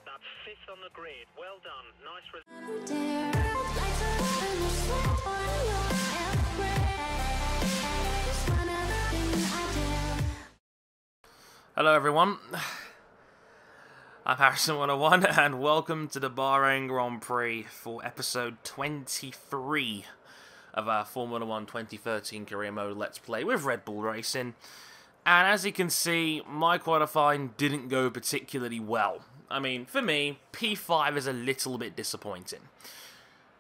That's fifth on the grid. Well done. Nice result. Hello everyone, I'm Harrison101 and welcome to the Bahrain Grand Prix for episode 23 of our Formula 1 2013 career mode Let's Play with Red Bull Racing. And as you can see, my qualifying didn't go particularly well. I mean, for me, P5 is a little bit disappointing.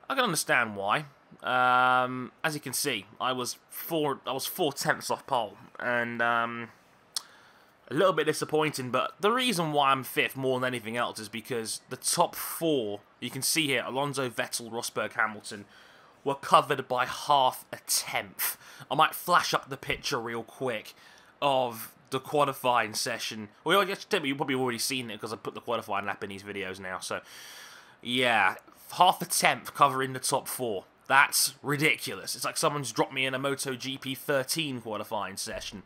I can understand why. As you can see, I was 4/10 off pole, and a little bit disappointing, but the reason why I'm 5th more than anything else is because the top 4, you can see here, Alonso, Vettel, Rosberg, Hamilton, were covered by half a tenth. I might flash up the picture real quick of the qualifying session. Well, you've probably already seen it because I put the qualifying lap in these videos now, so yeah, half a tenth covering the top 4. That's ridiculous. It's like someone's dropped me in a MotoGP 13 qualifying session,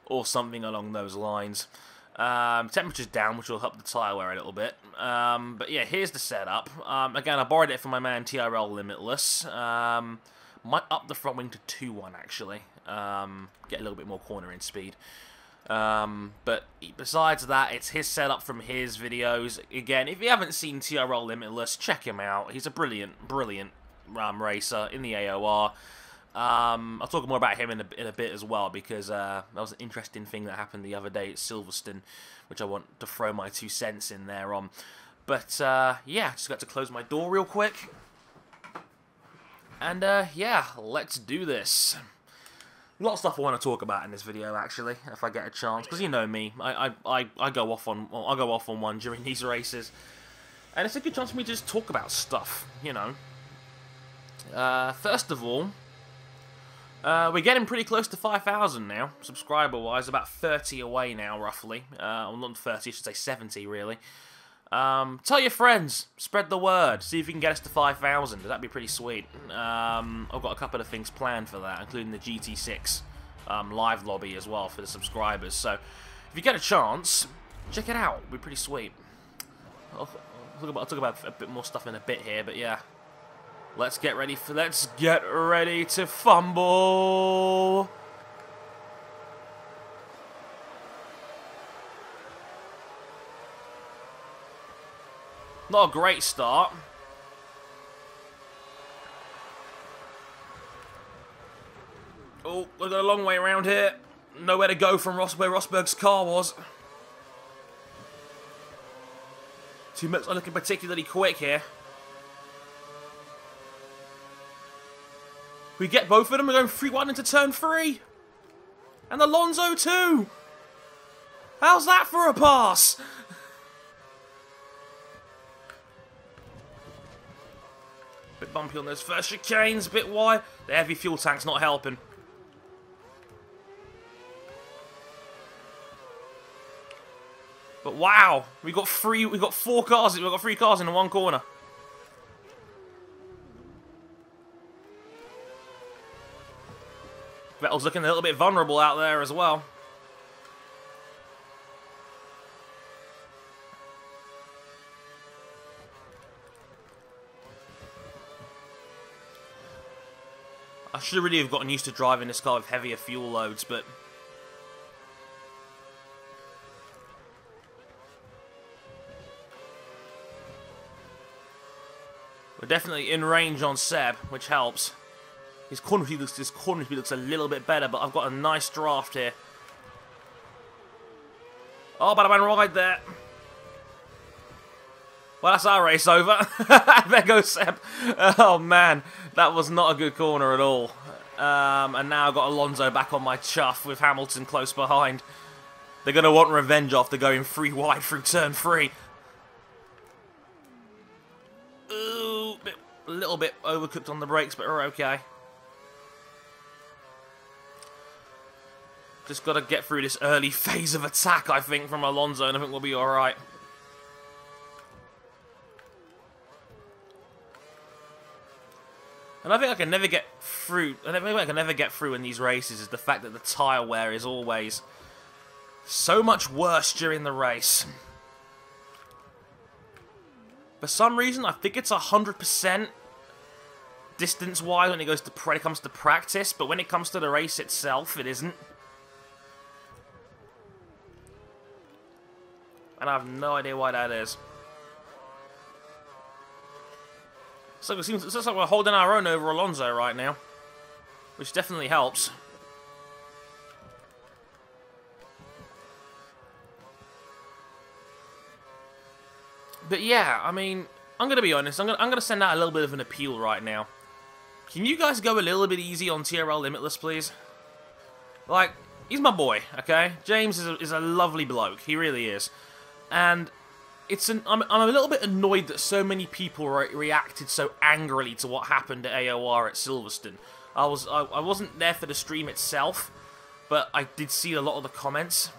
or something along those lines. Temperature's down, which will help the tyre wear a little bit. But yeah, here's the setup. Again, I borrowed it from my man TRL Limitless. Might up the front wing to 2-1 actually. Get a little bit more cornering speed. But besides that, it's his setup from his videos. Again, if you haven't seen TRL Limitless, check him out. He's a brilliant racer in the AOR. I'll talk more about him in a bit as well, because that was an interesting thing that happened the other day at Silverstone, which I want to throw my 2 cents in there on. But yeah, just got to close my door real quick. And yeah, let's do this. A lot of stuff I want to talk about in this video, actually, if I get a chance, because you know me, I go off on one during these races, and it's a good chance for me to just talk about stuff, you know. First of all, we're getting pretty close to 5,000 now, subscriber-wise, about 30 away now, roughly. Well, not 30, I should say 70, really. Tell your friends, spread the word, see if you can get us to 5,000, that'd be pretty sweet. I've got a couple of things planned for that, including the GT6 live lobby as well for the subscribers, so if you get a chance, check it out, it'd be pretty sweet. I'll talk about a bit more stuff in a bit here, but yeah. Let's get ready to fumble. Not a great start. Oh, we've got a long way around here. Nowhere to go from where Rosberg's car was. Teammates are looking particularly quick here. We get both of them, we're going 3-1 into turn 3. And Alonso too. How's that for a pass? Bit bumpy on those first chicanes, a bit wide. The heavy fuel tank's not helping. But wow, we got 3 cars in one corner. Vettel's looking a little bit vulnerable out there as well. I should really have gotten used to driving this car with heavier fuel loads, but we're definitely in range on Seb, which helps. His corner speed looks a little bit better, but I've got a nice draft here. Oh, but I went right there. Well, that's our race over. There goes Seb. Oh, man. That was not a good corner at all. And now I've got Alonso back on my chuff with Hamilton close behind. They're going to want revenge after going 3 wide through turn 3. Ooh, a little bit overcooked on the brakes, but we're okay. Just got to get through this early phase of attack, I think, from Alonso, and I think we'll be alright. And I think I can never get through. I think I can never get through in these races is the fact that the tyre wear is always so much worse during the race. For some reason, I think it's 100% distance-wise when it comes to practice, but when it comes to the race itself, it isn't. And I have no idea why that is. So it looks like we're holding our own over Alonso right now, which definitely helps. But yeah, I mean, I'm gonna be honest. I'm gonna send out a little bit of an appeal right now. Can you guys go a little bit easy on TRL Limitless, please? Like, he's my boy, okay? James is a lovely bloke. He really is. And I'm a little bit annoyed that so many people reacted so angrily to what happened at AOR at Silverstone. I wasn't there for the stream itself, but I did see a lot of the comments.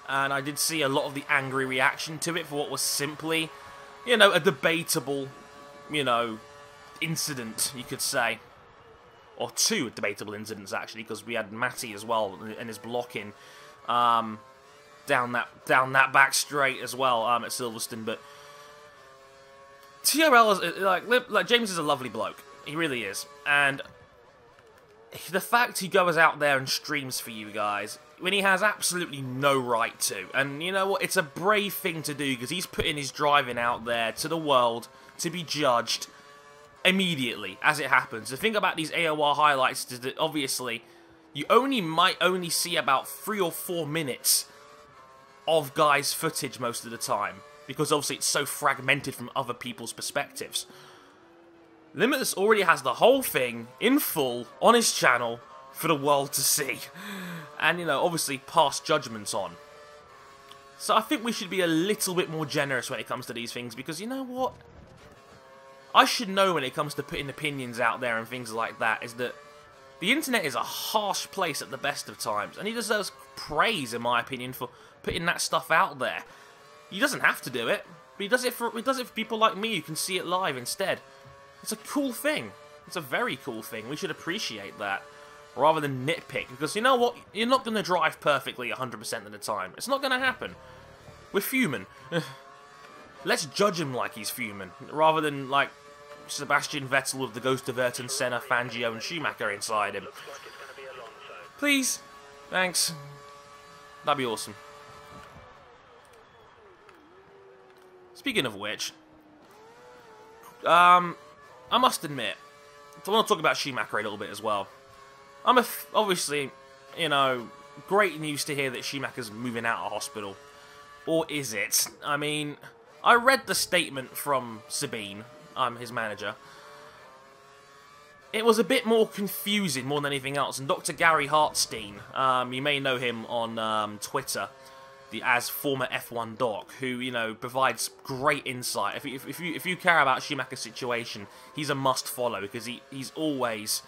And I did see a lot of the angry reaction to it for what was simply, you know, a debatable, you know, incident, you could say. Or two debatable incidents, actually, because we had Matty as well, and his blocking down that back straight as well at Silverstone. But TRL is, like James is a lovely bloke. He really is. And the fact he goes out there and streams for you guys when he has absolutely no right to. And you know what? It's a brave thing to do because he's putting his driving out there to the world to be judged immediately as it happens. The thing about these AOR highlights is that obviously you might only see about 3 or 4 minutes of guys' footage most of the time because obviously it's so fragmented from other people's perspectives. Limitless already has the whole thing in full on his channel for the world to see. And, you know, obviously pass judgments on. So I think we should be a little bit more generous when it comes to these things because, you know what? I should know when it comes to putting opinions out there and things like that is that the internet is a harsh place at the best of times. And he deserves praise, in my opinion, for putting that stuff out there. He doesn't have to do it, but he does it for people like me who can see it live instead. It's a cool thing. It's a very cool thing. We should appreciate that, rather than nitpick. Because you know what? You're not going to drive perfectly 100% of the time. It's not going to happen. We're human. Let's judge him like he's human, rather than like Sebastian Vettel with the ghost of Ayrton Senna, Fangio, and Schumacher inside him. Please. Thanks. That'd be awesome. Speaking of which, I must admit, I want to talk about Schumacher a little bit as well. Obviously, you know, great news to hear that Schumacher's moving out of hospital. Or is it? I mean, I read the statement from Sabine, his manager. It was a bit more confusing more than anything else. And Dr. Gary Hartstein, you may know him on Twitter, as former F1 doc, who, you know, provides great insight. If you care about Schumacher's situation, he's a must follow because he's always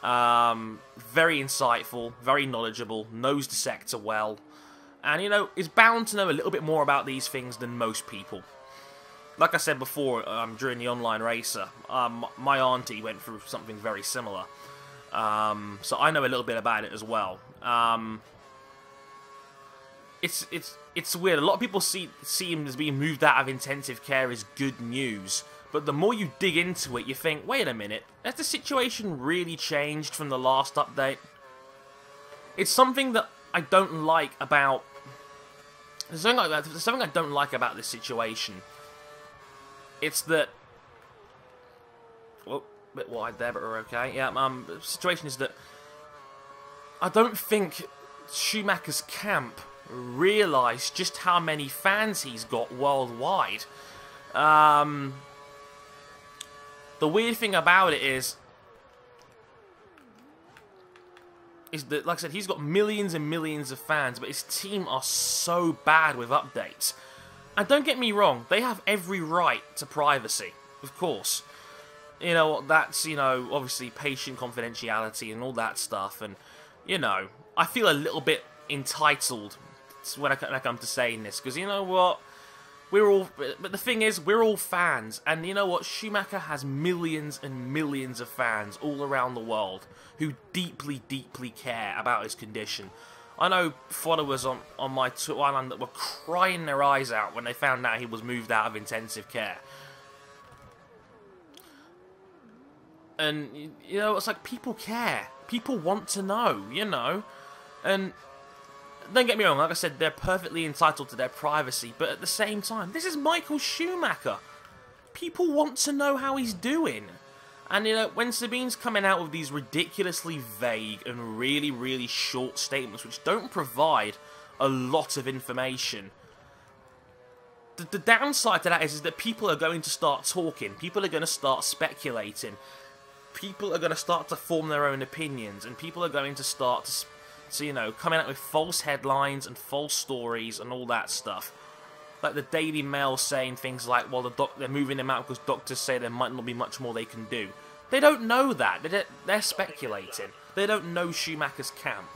very insightful, very knowledgeable, knows the sector well, and, you know, is bound to know a little bit more about these things than most people. Like I said before, during the online racer, my auntie went through something very similar, so I know a little bit about it as well. It's weird. A lot of people see him as being moved out of intensive care as good news. But the more you dig into it, you think, wait a minute, has the situation really changed from the last update? It's something that I don't like about... There's something I don't like about this situation. It's that... Well, a bit wide there, but we're okay. Yeah, the situation is that I don't think Schumacher's camp realised just how many fans he's got worldwide. The weird thing about it is that, like I said, he's got millions and millions of fans, but his team are so bad with updates. And don't get me wrong, they have every right to privacy, of course. You know, that's, you know, obviously patient confidentiality and all that stuff, and, you know, I feel a little bit entitled when I come to saying this, because you know what? But the thing is, we're all fans, and you know what? Schumacher has millions and millions of fans all around the world who deeply, deeply care about his condition. I know followers on my island that were crying their eyes out when they found out he was moved out of intensive care. And, you know, it's like, people care. People want to know, you know. And don't get me wrong, like I said, they're perfectly entitled to their privacy, but at the same time, this is Michael Schumacher. People want to know how he's doing. And, you know, when Sabine's coming out with these ridiculously vague and really, really short statements which don't provide a lot of information, the downside to that is that people are going to start talking, people are going to start speculating, people are going to start to form their own opinions, and people are going to start to, you know, coming out with false headlines and false stories and all that stuff. Like the Daily Mail saying things like, well, they're moving him out because doctors say there might not be much more they can do. They don't know that. They're speculating. They don't know Schumacher's camp.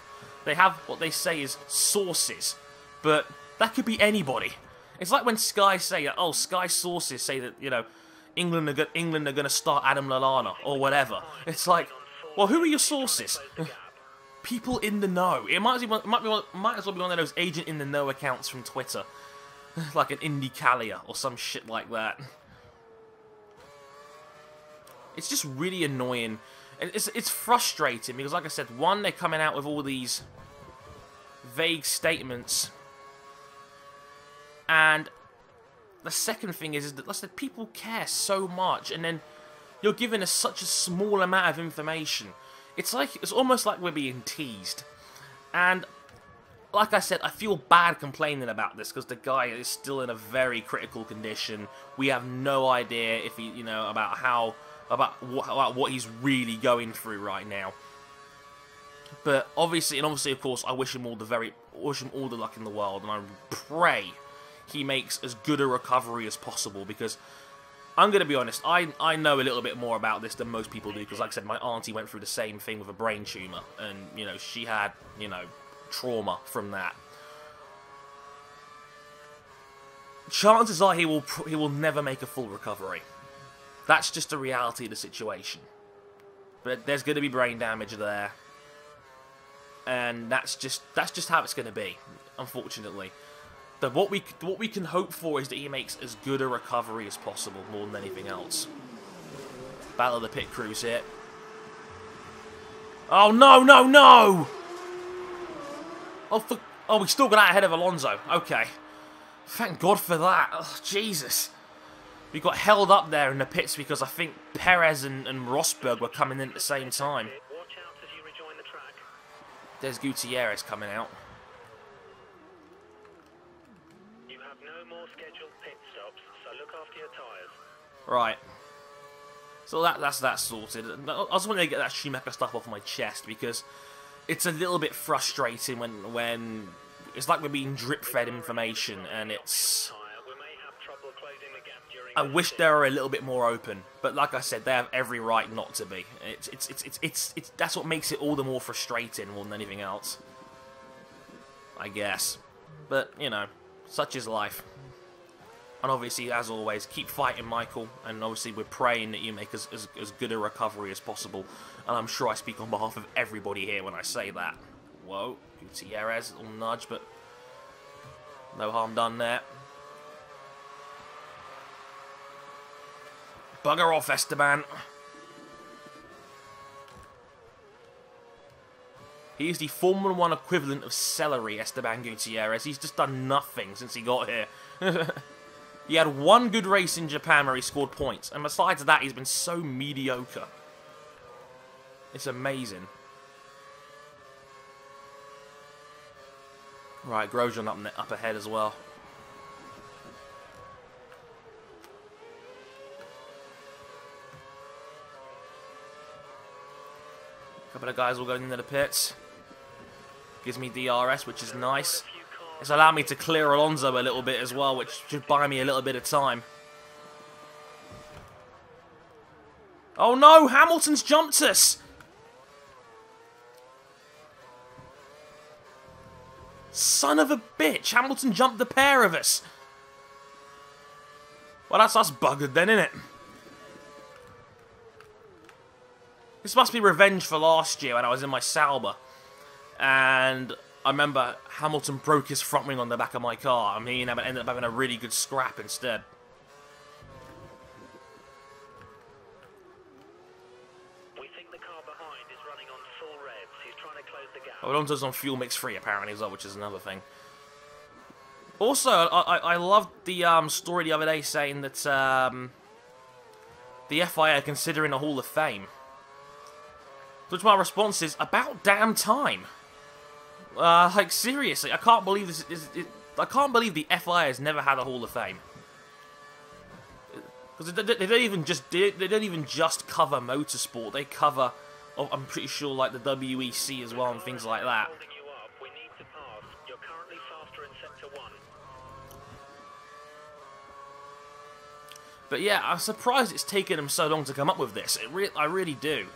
They have what they say is sources, but that could be anybody. It's like when Sky say, oh, Sky sources say that, you know, England are going to start Adam Lallana or whatever. It's like, well, who are your sources? People in the know. It might as well be one of those agent in the know accounts from Twitter. Like an IndyCalia or some shit like that. It's just really annoying. It's frustrating because, like I said, one, they're coming out with all these vague statements. And the second thing is that, like I said, people care so much, and then you're giving us such a small amount of information. It's almost like we're being teased. And like I said, I feel bad complaining about this because the guy is still in a very critical condition. We have no idea if he, you know, about what he's really going through right now. But obviously, of course, I wish him all the luck in the world, and I pray he makes as good a recovery as possible, because I'm going to be honest, I know a little bit more about this than most people do, because like I said, my auntie went through the same thing with a brain tumour, and, you know, she had, you know, trauma from that. Chances are he will never make a full recovery. That's just the reality of the situation. But there's going to be brain damage there, and that's just how it's going to be, unfortunately. But what we can hope for is that he makes as good a recovery as possible, more than anything else. Battle of the pit crews here. Oh no, no, no! Oh, we still got out ahead of Alonso. Okay. Thank God for that. Oh, Jesus. We got held up there in the pits because I think Perez and Rosberg were coming in at the same time. There's Gutierrez coming out. You have no more scheduled pit stops, so look after your tyres. Right. So that's that sorted. I just wanted to get that Schumacher stuff off my chest because it's a little bit frustrating when it's like we're being drip-fed information, and it's... I wish they were a little bit more open, but like I said, they have every right not to be. It's that's what makes it all the more frustrating more than anything else, I guess. But you know, such is life. And obviously, as always, keep fighting, Michael. And obviously, we're praying that you make as good a recovery as possible. And I'm sure I speak on behalf of everybody here when I say that. Whoa, Gutierrez, a little nudge, but no harm done there. Bugger off, Esteban. He is the Formula 1 equivalent of celery, Esteban Gutierrez. He's just done nothing since he got here. He had one good race in Japan where he scored points. And besides that, he's been so mediocre. It's amazing. Right, Grosjean up ahead as well. Couple of guys all going into the pits. Gives me DRS, which is nice. It's allowed me to clear Alonso a little bit as well, which should buy me a little bit of time. Oh no, Hamilton's jumped us! Son of a bitch, Hamilton jumped the pair of us. Well, that's us buggered then, isn't it? This must be revenge for last year when I was in my Sauber. And I remember Hamilton broke his front wing on the back of my car. I mean, I ended up having a really good scrap instead. We think the car behind is running on full revs. He's trying to close the gap. Alonso's on fuel mix free apparently as well, which is another thing. Also, I loved the story the other day saying that the FIA are considering a Hall of Fame. Which my response is, about damn time. Like seriously, I can't believe this. I can't believe the FIA has never had a Hall of Fame. Because they don't even just cover motorsport. They cover, oh, I'm pretty sure, like the WEC as well and things like that. We need to pass. You're currently faster in sector 1. But yeah, I'm surprised it's taken them so long to come up with this. I really do.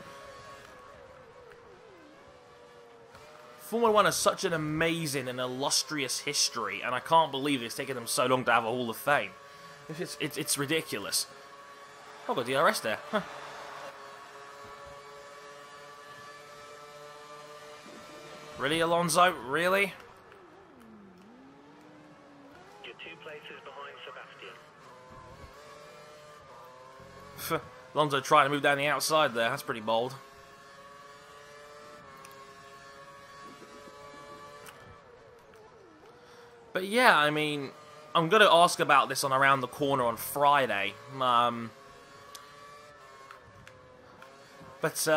Formula 1 has such an amazing and illustrious history, and I can't believe it's taken them so long to have a Hall of Fame. It's ridiculous. Oh, got DRS there. Huh. Really, Alonso? Really? You're 2 places behind Sebastian. Alonso trying to move down the outside there. That's pretty bold. But yeah, I mean, I'm going to ask about this on Around the Corner on Friday. But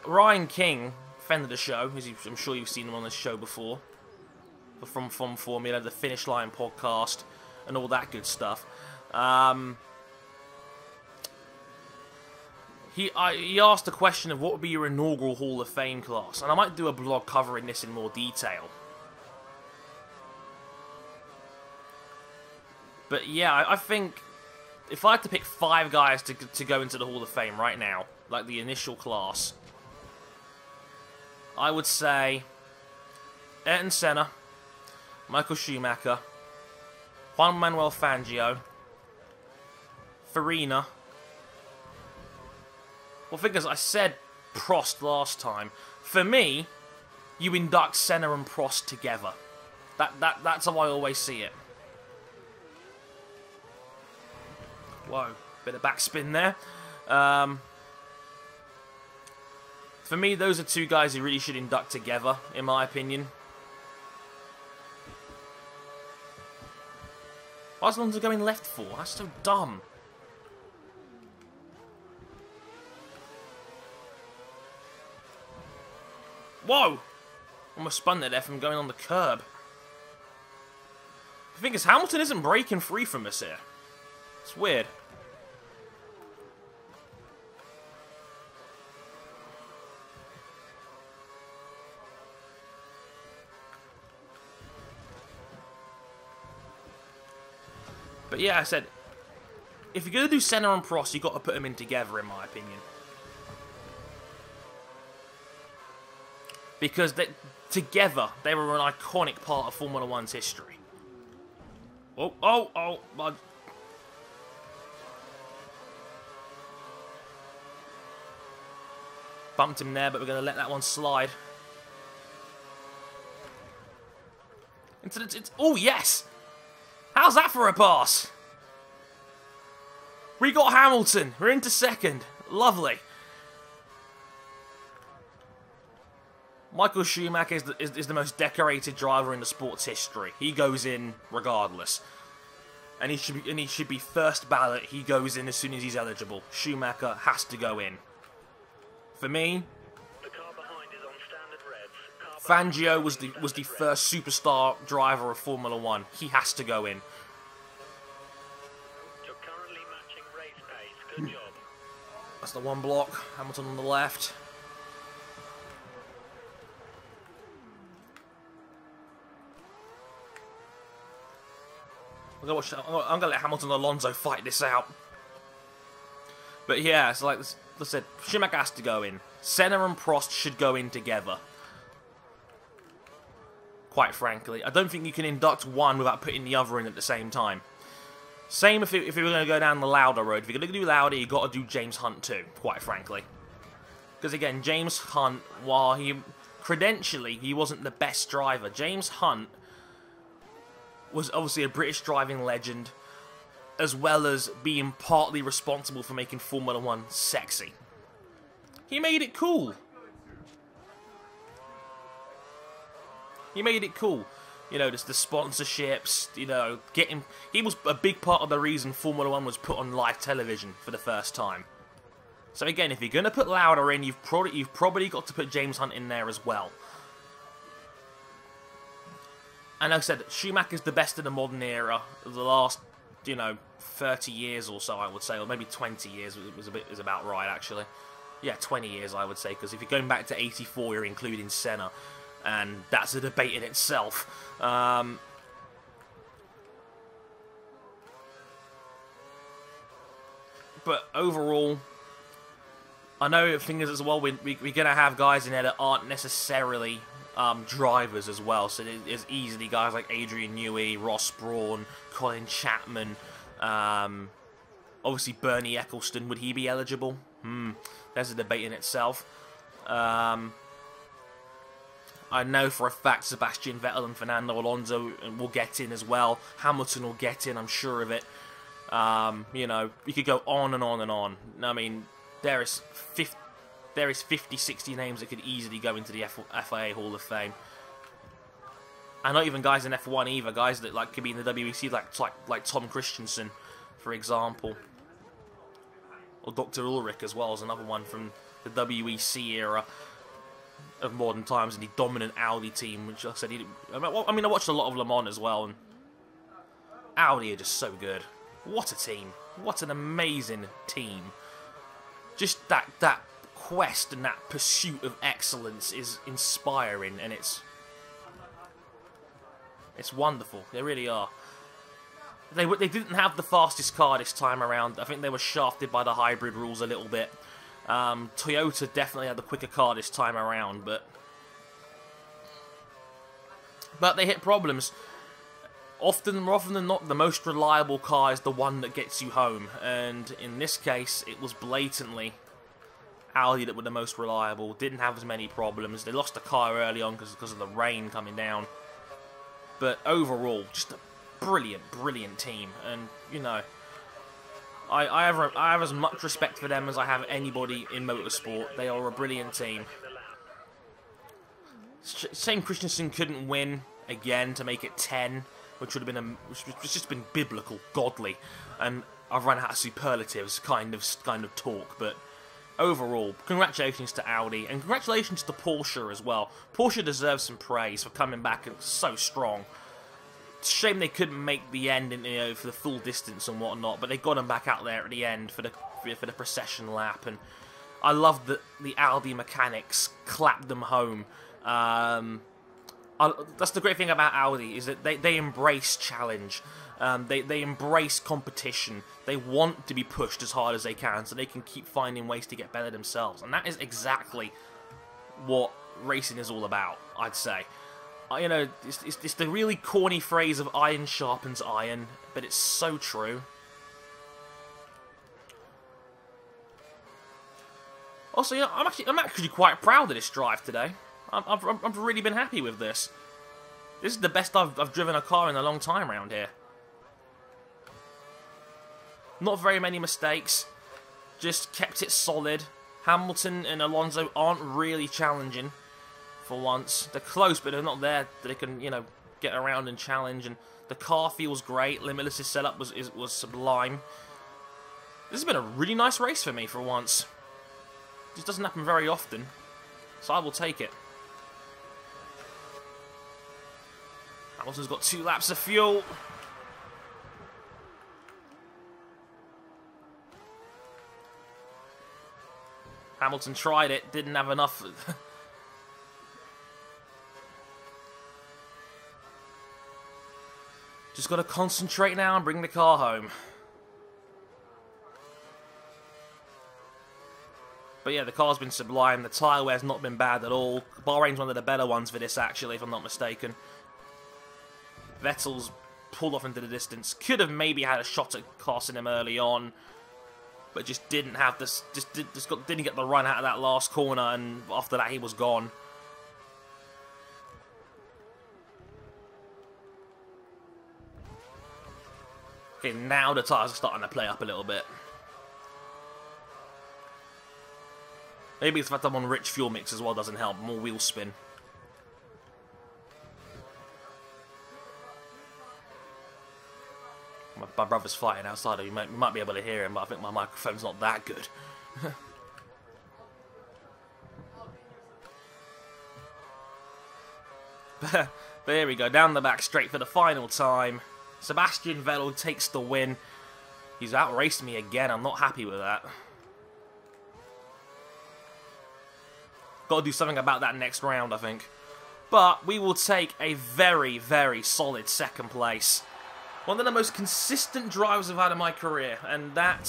Ryan King, friend of the show, I'm sure you've seen him on this show before, from Formula, the Finish Line podcast, and all that good stuff. He asked the question of what would be your inaugural Hall of Fame class, and I might do a blog covering this in more detail. But yeah, I think if I had to pick 5 guys to go into the Hall of Fame right now, like the initial class, I would say Ayrton Senna, Michael Schumacher, Juan Manuel Fangio, Farina. Well, because I said Prost last time. For me, you induct Senna and Prost together. That's how I always see it. Whoa, bit of backspin there. For me, those are 2 guys who really should induct together, in my opinion. Why is Alonso going left for? That's so dumb. Whoa! Almost spun there from going on the curb. The thing is, Hamilton isn't breaking free from us here. It's weird. But yeah, I said, if you're going to do Senna and Prost, you've got to put them in together, in my opinion. Because together, they were an iconic part of Formula 1's history. Oh, my... Bumped him there, but we're going to let that one slide. Oh, yes! How's that for a pass? We got Hamilton. We're into second. Lovely. Michael Schumacher is the most decorated driver in the sport's history. He goes in regardless. And he should be first ballot. He goes in as soon as he's eligible. Schumacher has to go in. For me, the car behind is on standard revs. Fangio was the first superstar driver of Formula 1. He has to go in. You're currently matching race pace. Good job. That's the one block. Hamilton on the left. I'm gonna let Hamilton and Alonso fight this out. But yeah, so like I said, Schumacher has to go in. Senna and Prost should go in together. Quite frankly, I don't think you can induct one without putting the other in at the same time. Same if we were going to go down the Lauda road. If you're going to do Lauda, you got to do James Hunt too. Quite frankly, because again, James Hunt, while he credentially, he wasn't the best driver. James Hunt was obviously a British driving legend, as well as being partly responsible for making Formula 1 sexy. He made it cool. He made it cool. You know, just the sponsorships, you know, he was a big part of the reason Formula 1 was put on live television for the first time. So again, if you're going to put Lauda in, you've probably got to put James Hunt in there as well. And like I said, Schumacher's the best in the modern era. The last, you know, 30 years or so, I would say, or maybe 20 years is about right, actually. Yeah, 20 years, I would say, because if you're going back to 84, you're including Senna. And that's a debate in itself. But overall, I know things as well, we're going to have guys in there that aren't necessarily drivers as well. So there's easily guys like Adrian Newey, Ross Brawn, Colin Chapman, obviously Bernie Ecclestone. Would he be eligible? There's a debate in itself. I know for a fact Sebastian Vettel and Fernando Alonso will get in as well. Hamilton will get in, I'm sure of it. You know, you could go on and on and on. I mean, there is 50, 60 names that could easily go into the FIA Hall of Fame. And not even guys in F1 either. Guys that like could be in the WEC, like Tom Christensen, for example. Or Dr. Ulrich as well as another one from the WEC era of modern times, and the dominant Audi team, which I said, I watched a lot of Le Mans as well, and Audi are just so good. What a team. What an amazing team. Just that quest and that pursuit of excellence is inspiring, and it's wonderful. They really are. They didn't have the fastest car this time around. I think they were shafted by the hybrid rules a little bit. Toyota definitely had the quicker car this time around, but they hit problems. More often than not, the most reliable car is the one that gets you home, and in this case, it was blatantly Audi that were the most reliable. Didn't have as many problems. They lost the car early on because of the rain coming down, but overall, just a brilliant team, and you know, I have as much respect for them as I have anybody in motorsport. They are a brilliant team. Shame Christensen couldn't win again to make it 10, which would have been which just been biblical, godly, and I've run out of superlatives kind of talk. But overall, congratulations to Audi, and congratulations to Porsche as well. Porsche deserves some praise for coming back and so strong. Shame they couldn't make the end, for the full distance and whatnot, but they got them back out there at the end for the procession lap, and I love that the Audi mechanics clapped them home. That's the great thing about Audi, is that they embrace challenge, they embrace competition. They want to be pushed as hard as they can, so they can keep finding ways to get better themselves, and that is exactly what racing is all about, I'd say. You know, it's the really corny phrase of iron sharpens iron, but it's so true. Also, you know, I'm actually quite proud of this drive today. I've really been happy with this. This is the best I've driven a car in a long time around here. Not very many mistakes. Just kept it solid. Hamilton and Alonso aren't really challenging. For once, they're close, but they're not there. They can, you know, get around and challenge. And the car feels great. Limitless's setup was sublime. This has been a really nice race for me for once. This doesn't happen very often, so I will take it. Hamilton's got 2 laps of fuel. Hamilton tried it, didn't have enough. Just got to concentrate now and bring the car home. But yeah, the car's been sublime. The tyre wear's not been bad at all. Bahrain's one of the better ones for this, actually, if I'm not mistaken. Vettel's pulled off into the distance. Could have maybe had a shot at crossing him early on, but just didn't have this. Didn't get the run out of that last corner, and after that he was gone. Okay, now the tyres are starting to play up a little bit. Maybe it's the fact I'm on rich fuel mix as well doesn't help. More wheel spin. My brother's fighting outside. You might be able to hear him, but I think my microphone's not that good. But here we go, down the back straight for the final time. Sebastian Vettel takes the win. He's outraced me again. I'm not happy with that. Got to do something about that next round, I think. But we will take a very, very solid second place. One of the most consistent drives I've had in my career, and that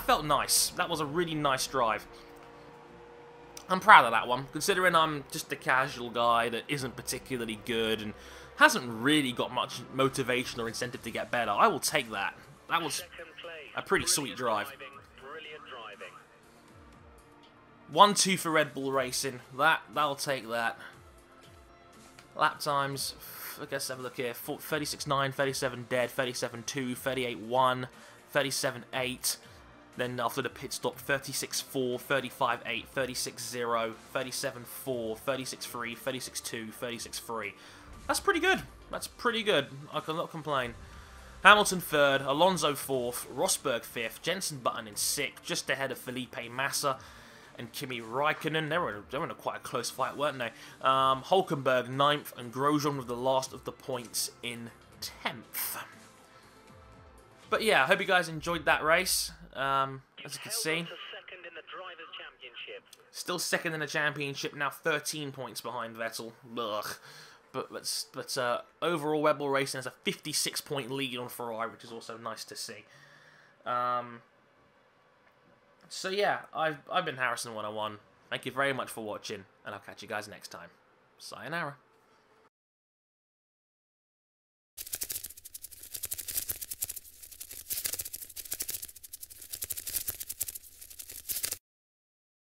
felt nice. That was a really nice drive. I'm proud of that one, considering I'm just a casual guy that isn't particularly good and hasn't really got much motivation or incentive to get better. I will take that. That was a pretty sweet drive. 1-2 for Red Bull Racing. That'll take that. Lap times, I guess have a look here. 36.9, 37 dead, 37.2, 38.1, 37.8. Then after the pit stop, 36.4, 35.8, 36.0, 37.4, 36.3, 36.2, 36.3. That's pretty good. That's pretty good. I cannot complain. Hamilton 3rd, Alonso 4th, Rosberg 5th, Jenson Button in 6th, just ahead of Felipe Massa and Kimi Raikkonen. They were in a quite a close fight, weren't they? Hulkenberg 9th, and Grosjean with the last of the points in 10th. But yeah, I hope you guys enjoyed that race. As you can see, still second in the championship, now 13 points behind Vettel. Ugh. But overall, Red Bull Racing has a 56-point lead on Ferrari, which is also nice to see. So yeah, I've been Harrison101. Thank you very much for watching, and I'll catch you guys next time. Sayonara.